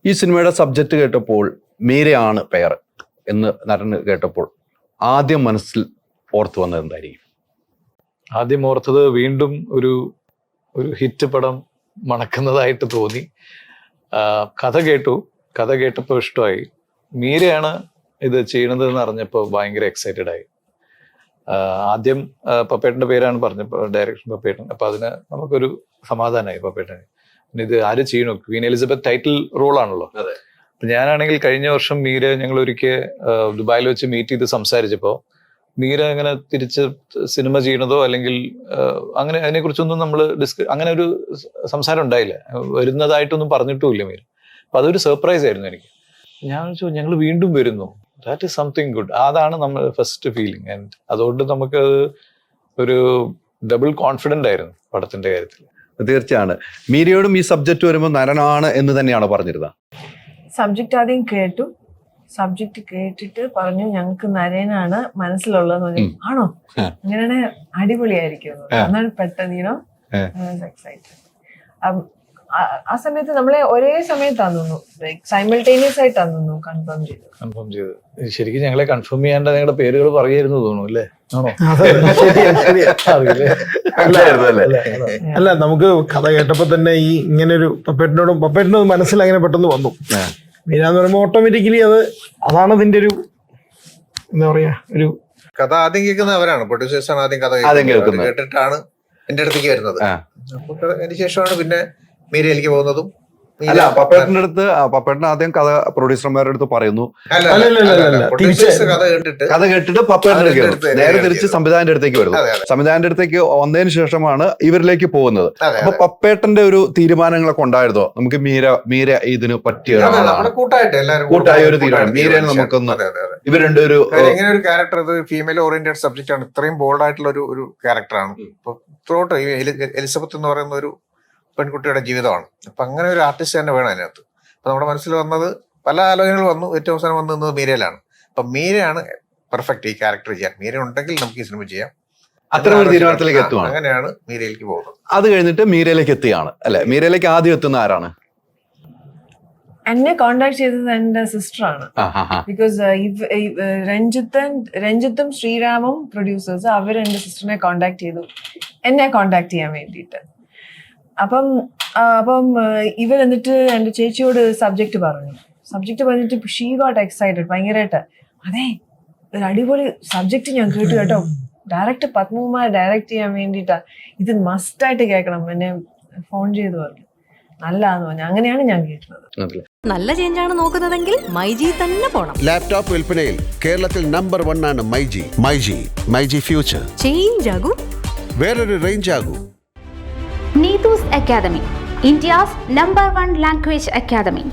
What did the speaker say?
ഈ സിനിമയുടെ സബ്ജക്റ്റ് കേട്ടപ്പോൾ മീരയാണ് പെയർ എന്ന് നടന് കേട്ടപ്പോൾ ആദ്യം മനസ്സിൽ ഓർത്തു വന്നത് എന്തായിരിക്കും? ആദ്യം ഓർത്തത് വീണ്ടും ഒരു ഹിറ്റ് പടം മണക്കുന്നതായിട്ട് തോന്നി. കഥ കേട്ടപ്പോൾ ഇഷ്ടമായി. മീരയാണ് ഇത് ചെയ്യണത് എന്ന് അറിഞ്ഞപ്പോൾ ഭയങ്കര എക്സൈറ്റഡ് ആയി. ആദ്യം പപ്പേട്ടൻ്റെ പേരാണ് പറഞ്ഞപ്പോൾ, ഡയറക്ഷൻ പപ്പേട്ടൻ. അപ്പൊ അതിന് നമുക്കൊരു സമാധാനമായി പപ്പേട്ടന്. പിന്നെ ഇത് ആര് ചെയ്യണോ? ക്വീൻ എലിസബത്ത് ടൈറ്റിൽ റോളാണല്ലോ. അപ്പൊ ഞാനാണെങ്കിൽ കഴിഞ്ഞ വർഷം മീര ഞങ്ങൾ ഒരിക്കൽ ദുബായിൽ വെച്ച് മീറ്റ് ചെയ്ത് സംസാരിച്ചപ്പോൾ മീര അങ്ങനെ തിരിച്ച് സിനിമ ചെയ്യണതോ അല്ലെങ്കിൽ അങ്ങനെ അതിനെക്കുറിച്ചൊന്നും നമ്മൾ അങ്ങനെ ഒരു സംസാരം ഉണ്ടായില്ല. വരുന്നതായിട്ടൊന്നും പറഞ്ഞിട്ടുമില്ല മീര. അപ്പൊ അതൊരു സർപ്രൈസ് ആയിരുന്നു എനിക്ക്. ഞാൻ വെച്ചു ഞങ്ങൾ വീണ്ടും വരുന്നു, ദാറ്റ് ഈസ് സംതിങ് ഗുഡ്. അതാണ് നമ്മൾ ഫസ്റ്റ് ഫീലിംഗ്. ആൻഡ് അതുകൊണ്ട് നമുക്ക് ഒരു ഡബിൾ കോൺഫിഡന്റ് ആയിരുന്നു പടത്തിന്റെ കാര്യത്തിൽ. തീർച്ചയാണ്. മീരയോടും ഈ സബ്ജക്ട് വരുമ്പോൾ നരനാണ് എന്ന് തന്നെയാണ് പറഞ്ഞിരുന്നത്. സബ്ജക്ട് ആദ്യം കേട്ടു. സബ്ജക്ട് കേട്ടിട്ട് പറഞ്ഞു ഞങ്ങൾക്ക് നരേനാണ് മനസ്സിലുള്ളതെന്ന് പറഞ്ഞു. ആണോ? അങ്ങനെയാണെ അടിപൊളിയായിരിക്കും. എന്നാണ് പെട്ടെന്ന് എക്സൈറ്റഡ്. ആ സമയത്ത് നമ്മളെ ഒരേ സമയത്താന്ന് തോന്നുന്നു, സൈമിൾട്ടേനിയസ് ആയിട്ടാന്ന് തോന്നുന്നു കൺഫേം ചെയ്ത്. ശരിക്കും ഞങ്ങളെ കൺഫേം ചെയ്യാണ്ട് നിങ്ങളുടെ പേരുകൾ പറയായിരുന്നു തോന്നുന്നു അല്ലേ? ആണോ? അല്ല, നമുക്ക് കഥ കേട്ടപ്പോ തന്നെ ഈ ഇങ്ങനെ ഒരു പപ്പേട്ടനോട് മനസ്സിൽ അങ്ങനെ പെട്ടെന്ന് വന്നു. മീരാന്ന് പറയുമ്പോ ഓട്ടോമാറ്റിക്കലി അതാണ് അതിന്റെ ഒരു എന്താ പറയാ, ഒരു കഥ ആദ്യം കേൾക്കുന്ന അവരാണ്, പ്രൊഡ്യൂസേഴ്സാണ് ആദ്യം കഥ കേട്ടിട്ടാണ് എന്റെ അടുത്തേക്ക് വരുന്നത്. അതിന് ശേഷമാണ് പിന്നെ മീരയിലേക്ക് പോകുന്നതും. അല്ല, പപ്പേട്ടൻ ആദ്യം കഥ പ്രൊഡ്യൂസർമാരുടെ അടുത്ത് പറയുന്നു, കഥ കേട്ടിട്ട് പപ്പേട്ടൻ്റെ നേരെ തിരിച്ച് സംവിധാനത്തിന്റെ അടുത്തേക്ക് വരുന്നു. സംവിധാനത്തിന്റെ അടുത്തേക്ക് വന്നതിന് ശേഷമാണ് ഇവരിലേക്ക് പോകുന്നത്. അപ്പൊ പപ്പേട്ടന്റെ ഒരു തീരുമാനങ്ങളൊക്കെ ഉണ്ടായിരുന്നോ? നമുക്ക് മീര ഇതിന് പറ്റിയ കൂട്ടായ ഒരു തീരുമാനം, മീരനെ നമുക്കൊന്ന് ഇവർ രണ്ടൊരു ഇങ്ങനെ ഒരു ക്യാരക്ടർ, ഇത് ഫീമെയിൽ ഓറിയന്റഡ് സബ്ജക്റ്റ് ആണ്, ഇത്രയും ബോൾഡ് ആയിട്ടുള്ള ഒരു ക്യാരക്ടറാണ്. ഇപ്പൊ ത്രൂട്ട് എലിസബത്ത് എന്ന് പറയുന്ന ഒരു പെൺകുട്ടിയുടെ ജീവിതമാണ്. അപ്പൊ അങ്ങനെ ഒരു ആർട്ടിസ്റ്റ് തന്നെ വേണം അതിനകത്ത്. അപ്പൊ നമ്മുടെ മനസ്സിൽ വന്നത് പല ആലോചനകൾ വന്നു. ഏറ്റവും അവസാനം വന്നു നിന്നത് മീരയിലാണ്. അപ്പൊ മീരയാണ് പെർഫെക്റ്റ് ഈ ക്യാരക്ടർ ചെയ്യാൻ. മീര ഉണ്ടെങ്കിൽ നമുക്ക് ഈ സിനിമ ചെയ്യാം. അത്ര ഒരു തീരുമാനത്തിലേക്ക് എത്തുകയാണ്. അങ്ങനെയാണ് മീരയിലേക്ക് പോകുന്നത്. അത് കഴിഞ്ഞിട്ട് മീരയിലേക്ക് എത്തുകയാണ് അല്ലെ? മീരയിലേക്ക് ആദ്യം എത്തുന്ന ആരാണ്? എന്നെ കോണ്ടാക്ട് ചെയ്തത് എന്റെ സിസ്റ്ററാണ്. ബിക്കോസ് രഞ്ജിത്തും ശ്രീരാമും പ്രൊഡ്യൂസേഴ്സ്, അവർ എന്റെ സിസ്റ്ററിനെ കോണ്ടാക്ട് ചെയ്തു എന്നെ കോണ്ടാക്ട് ചെയ്യാൻ വേണ്ടിയിട്ട്. അപ്പം ഇവർ എന്നിട്ട് എൻ്റെ ചേച്ചിയോട് സബ്ജക്റ്റ് പറഞ്ഞിട്ട് ഷീ ഗോട്ട് എക്സൈറ്റഡ് ഭയങ്കരമായിട്ട്. അതെ, ഒരു അടിപൊളി സബ്ജക്റ്റ് ഞാൻ കേട്ടു കേട്ടോ, ഡയറക്ടർ പത്മകുമാർ ഡയറക്റ്റ് ചെയ്യാൻ വേണ്ടിയിട്ടാ, ഇത് മസ്റ്റായിട്ട് കേൾക്കണം. എന്നെ ഫോൺ ചെയ്ത് പറഞ്ഞു, നല്ലതാന്ന് പറഞ്ഞു. അങ്ങനെയാണ് ഞാൻ കേട്ടത്. നല്ല ചേഞ്ചാണ് നോക്കുന്നതെങ്കിൽ മൈജി തന്നെ പോണം. ലാപ്ടോപ്പ് വിൽപ്പനയിൽ കേരളത്തിൽ നമ്പർ 1 ആണ് മൈജി ഫ്യൂച്ചർ. ചേഞ്ച് ആകൂ, വേറൊരു range ആകൂ. Neetu's Academy, India's #1 language academy.